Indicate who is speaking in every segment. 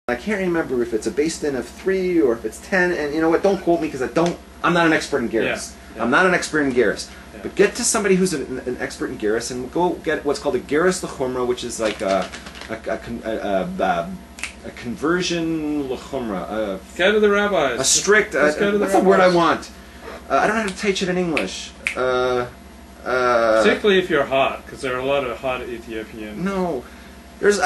Speaker 1: I can't remember if it's a base din of 3 or if it's 10, and you know what, don't quote me because I'm not an expert in Geras. I'm not an expert in Geras. But get to somebody who's an expert in Geras and go get what's called a Geras l'chumra, which is like a conversion l'chumra.
Speaker 2: Go to the rabbis.
Speaker 1: A strict, what's the word I want? I don't know how to teach it in English.
Speaker 2: Particularly if you're hot, because there are a lot of hot Ethiopians.
Speaker 1: No. There's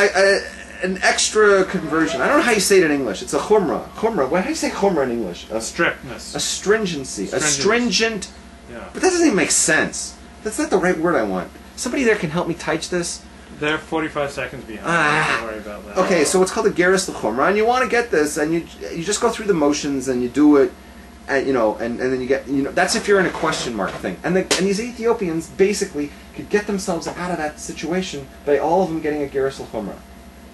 Speaker 1: an extra conversion. I don't know how you say it in English. It's a chumrah. Chumrah. How do you say chumrah in English? A
Speaker 2: strictness.
Speaker 1: A stringency. A stringent. Yeah. But that doesn't even make sense. That's not the right word I want. Somebody there can help me teach this.
Speaker 2: They're 45 seconds behind. Don't worry about that.
Speaker 1: Okay, so it's called the Geras l'chumra, and you want to get this, and you just go through the motions, and you do it, and and then you get that's if you're in a question mark thing. And these Ethiopians basically could get themselves out of that situation by all of them getting a Geras l'chumra.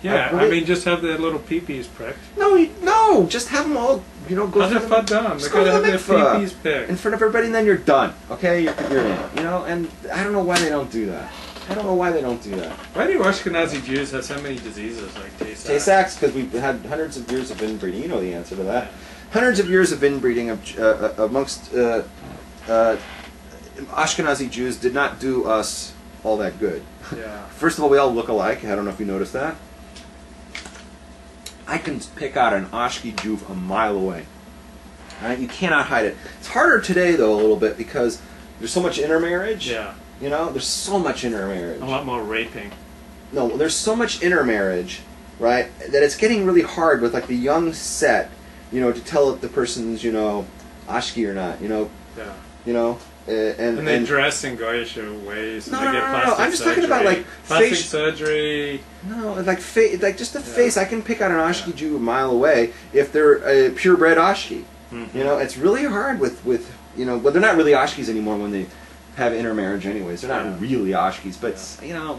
Speaker 2: Yeah, I mean, just have their little peepees pricked.
Speaker 1: No, just have them all, go through
Speaker 2: They've got to have their peepees picked
Speaker 1: in front of everybody, and then you're done. Okay, you're in. And I don't know why they don't do that. I don't know why they don't do that.
Speaker 2: Why do Ashkenazi Jews have so many diseases like Tay-Sachs?
Speaker 1: Tay-Sachs, because we've had hundreds of years of inbreeding. You know the answer to that. Hundreds of years of inbreeding amongst Ashkenazi Jews did not do us all that good.
Speaker 2: Yeah.
Speaker 1: First of all, we all look alike. I don't know if you noticed that. I can pick out an Ashkenazi Jew a mile away. Right? You cannot hide it. It's harder today, though, a little bit, because there's so much intermarriage.
Speaker 2: Yeah.
Speaker 1: There's so much intermarriage. A
Speaker 2: lot more raping.
Speaker 1: No, there's so much intermarriage, right, that it's getting really hard with, like, the young set, to tell if the person's, Ashki or not,
Speaker 2: Yeah. And they dress in goyish ways.
Speaker 1: No,
Speaker 2: and they get plastic
Speaker 1: no. I'm just talking about like
Speaker 2: plastic surgery.
Speaker 1: No, like just the face. I can pick out an Ashki Jew a mile away if they're a purebred Ashki. It's really hard with well, they're not really Ashkis anymore when they have intermarriage. Anyways, they're not really Ashkis, but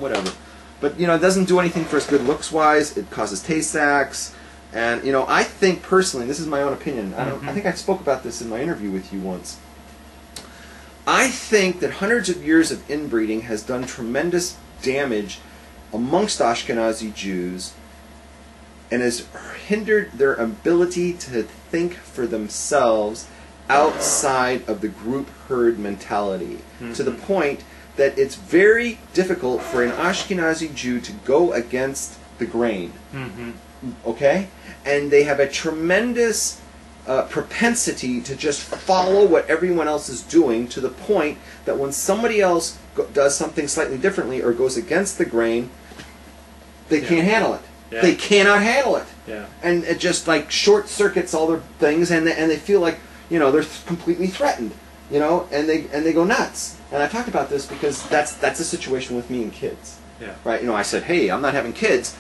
Speaker 1: whatever. But it doesn't do anything for us good looks wise. It causes Tay-Sachs, and I think personally, this is my own opinion. I think I spoke about this in my interview with you once. I think that hundreds of years of inbreeding has done tremendous damage amongst Ashkenazi Jews and has hindered their ability to think for themselves outside of the group herd mentality, to the point that it's very difficult for an Ashkenazi Jew to go against the grain. Okay? And they have a tremendous propensity to just follow what everyone else is doing, to the point that when somebody else does something slightly differently or goes against the grain, they can't handle it. They cannot handle it. And it just like short circuits all their things, and they feel like they're completely threatened, and they go nuts. And I talked about this because that's the situation with me and kids. Right? I said, hey, I'm not having kids.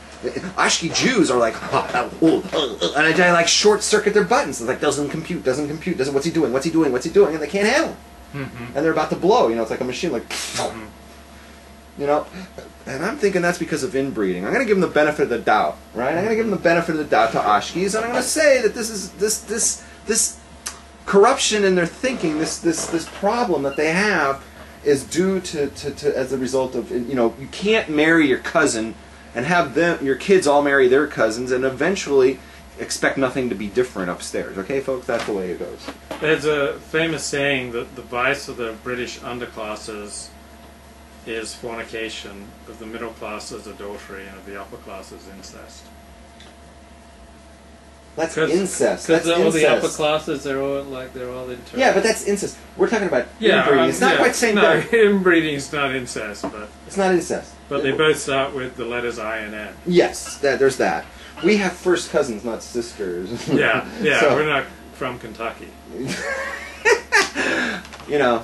Speaker 1: Ashki Jews are like, and I like short circuit their buttons. It's like, doesn't compute, what's he doing, and they can't handle it. And they're about to blow, it's like a machine, like, and I'm thinking that's because of inbreeding. I'm going to give them the benefit of the doubt, right? I'm going to give them the benefit of the doubt to Ashkis, and I'm going to say that this corruption in their thinking, this problem that they have, is due to as a result of, you can't marry your cousin and have your kids all marry their cousins and eventually expect nothing to be different upstairs. Okay, folks? That's the way it goes.
Speaker 2: There's a famous saying that the vice of the British underclasses is fornication, of the middle class is adultery, and of the upper class is incest.
Speaker 1: That's incest.
Speaker 2: Because all the upper classes, they're all into.
Speaker 1: Yeah, but that's incest. We're talking about inbreeding. It's not quite the same thing.
Speaker 2: No, inbreeding's not incest, but
Speaker 1: it's not incest.
Speaker 2: But they both start with the letters I and N.
Speaker 1: Yes, there's that. We have first cousins, not sisters.
Speaker 2: Yeah, so, we're not from Kentucky.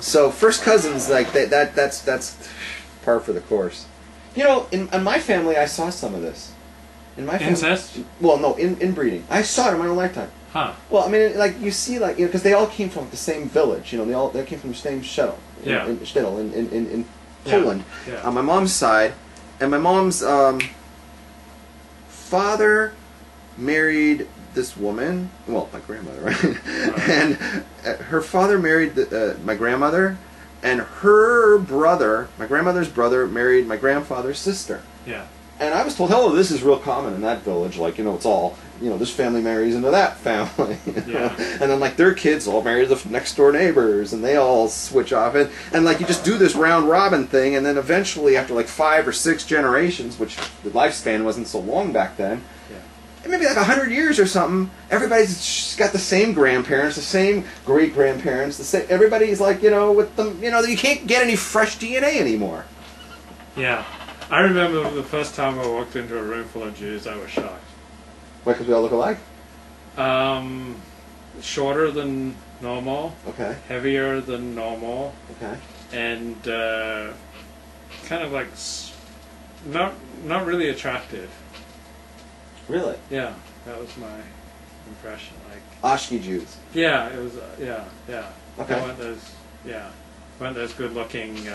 Speaker 1: So first cousins, like that's par for the course. In my family, I saw some of this. In my family,
Speaker 2: incest?
Speaker 1: Well, no, inbreeding. I saw it in my own lifetime.
Speaker 2: Huh.
Speaker 1: Well, I mean, like you see, like because they all came from the same village. They came from the same shtetl. In Poland, on my mom's side, and my mom's father married this woman. Well, my grandmother, right? And her father married my grandmother, and her brother, my grandmother's brother, married my grandfather's sister.
Speaker 2: Yeah.
Speaker 1: And I was told, this is real common in that village. Like, it's all this family marries into that family,
Speaker 2: Yeah.
Speaker 1: and then like their kids all marry the next door neighbors, and they all switch off, and like you just do this round robin thing, and then eventually after like 5 or 6 generations, which the lifespan wasn't so long back then, maybe like 100 years or something, everybody's got the same grandparents, the same great grandparents, the same. Everybody's like with them, you can't get any fresh DNA anymore.
Speaker 2: Yeah. I remember the first time I walked into a room full of Jews, I was shocked.
Speaker 1: Why? Because we all look alike?
Speaker 2: Shorter than normal.
Speaker 1: Okay.
Speaker 2: Heavier than normal.
Speaker 1: Okay.
Speaker 2: And kind of like not really attractive.
Speaker 1: Really?
Speaker 2: Yeah, that was my impression. Like
Speaker 1: Ashkenazi Jews.
Speaker 2: Yeah, it was. Yeah.
Speaker 1: Okay.
Speaker 2: They weren't those good-looking.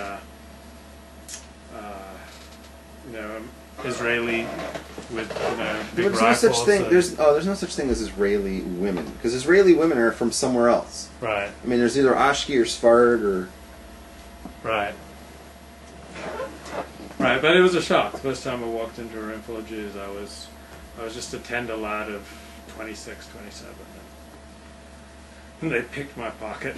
Speaker 2: Israeli with big
Speaker 1: There's
Speaker 2: rifles.
Speaker 1: no such thing. There's no such thing as Israeli women, because Israeli women are from somewhere else.
Speaker 2: Right.
Speaker 1: I mean, there's either Ashki or Sfard or.
Speaker 2: Right. Right, but it was a shock. The first time I walked into a room full of Jews, I was just a tender lad of 26, 27. And they picked my pocket.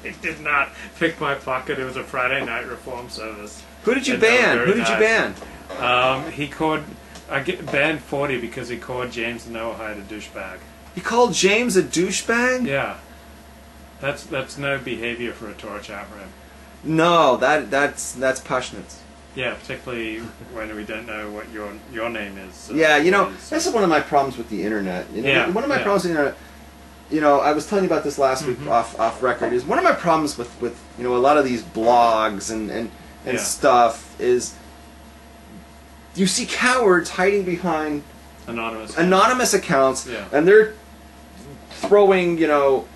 Speaker 2: They did not pick my pocket. It was a Friday night reform service.
Speaker 1: Who did you ban? Who did you ban?
Speaker 2: I banned 40 because he called James the Noahide a douchebag.
Speaker 1: You called James a douchebag?
Speaker 2: Yeah. That's no behavior for a Torah chat room.
Speaker 1: No, that's Pashnitz.
Speaker 2: Yeah, particularly when we don't know what your name is. So
Speaker 1: yeah, that's one of my problems with the internet. One of my problems with the internet. I was telling you about this last week off record. Is one of my problems with a lot of these blogs and stuff is you see cowards hiding behind anonymous accounts, and they're throwing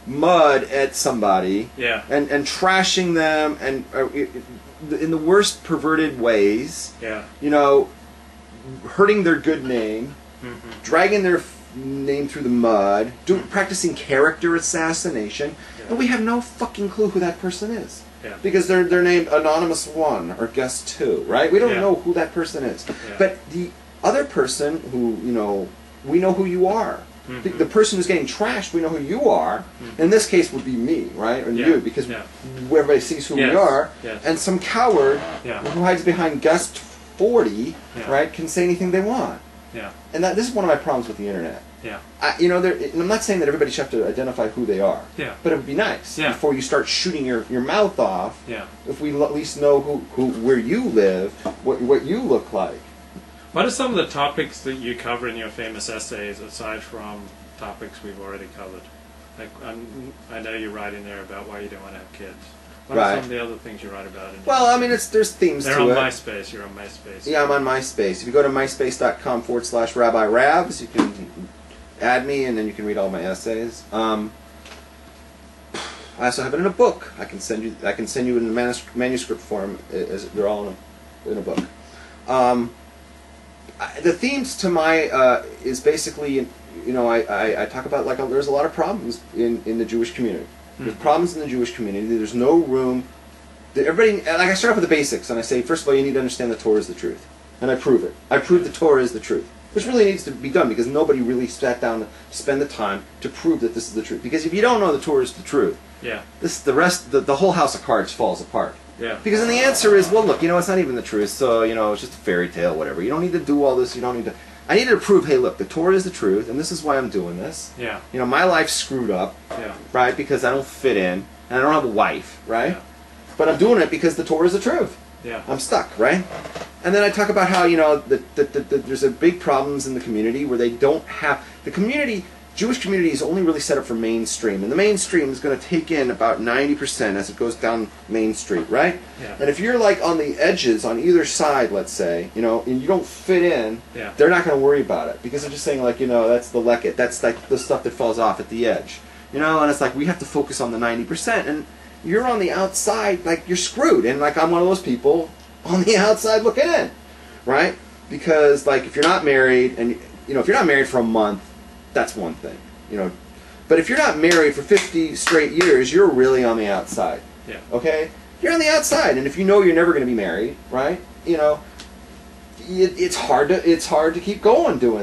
Speaker 1: mud at somebody, and trashing them, and in the worst perverted ways, hurting their good name, dragging their name through the mud, practicing character assassination, and we have no fucking clue who that person is.
Speaker 2: Yeah.
Speaker 1: Because they're named Anonymous 1 or Guest 2, right? We don't know who that person is.
Speaker 2: Yeah.
Speaker 1: But the other person who, we know who you are. The person who's getting trashed, we know who you are. In this case would be me, right? Or you, because everybody sees who we are. Yes. And some coward who hides behind Guest 40, right, can say anything they want.
Speaker 2: Yeah.
Speaker 1: And this is one of my problems with the internet.
Speaker 2: Yeah.
Speaker 1: I'm not saying that everybody should have to identify who they are.
Speaker 2: Yeah.
Speaker 1: But it would be nice before you start shooting your mouth off. Yeah. If we at least know where you live, what you look like.
Speaker 2: What are some of the topics that you cover in your famous essays, aside from topics we've already covered? Like I know you write in there about why you don't want to have kids. What are some of the other things you write about?
Speaker 1: There's themes to it.
Speaker 2: They're on MySpace. You're on MySpace.
Speaker 1: Yeah, I'm on MySpace. If you go to myspace.com/Rabbi Ravs, you can add me, and then you can read all my essays. I also have it in a book. I can send you in a manuscript form. They're all in a book. The themes to my is basically, I talk about there's a lot of problems in the Jewish community. There's problems in the Jewish community. There's no room. Everybody, I start off with the basics, and I say, first of all, you need to understand the Torah is the truth, and I prove it. I prove the Torah is the truth, which really needs to be done because nobody really sat down to spend the time to prove that this is the truth. Because if you don't know the Torah is the truth, the whole house of cards falls apart. Yeah. Because then the answer is, well, look, it's not even the truth, so it's just a fairy tale, whatever. You don't need to do all this. You don't need to. I needed to prove, hey, look, the Torah is the truth, and this is why I'm doing this. Yeah. My life's screwed up, right, because I don't fit in, and I don't have a wife, right? Yeah. But I'm doing it because the Torah is the truth. Yeah. I'm stuck, right? And then I talk about how, there's a big problems in the community where they don't have... Jewish community is only really set up for mainstream, and the mainstream is going to take in about 90% as it goes down Main Street, right? Yeah. And if you're on the edges on either side, let's say, and you don't fit in, they're not going to worry about it because they're just saying that's the leket, that's the stuff that falls off at the edge, and it's we have to focus on the 90%, and you're on the outside, you're screwed, and I'm one of those people on the outside looking in, right? Because if you're not married, and if you're not married for a month, that's one thing, But if you're not married for 50 straight years, you're really on the outside. Yeah. Okay? You're on the outside, and if you know you're never going to be married, right? It's hard to keep going doing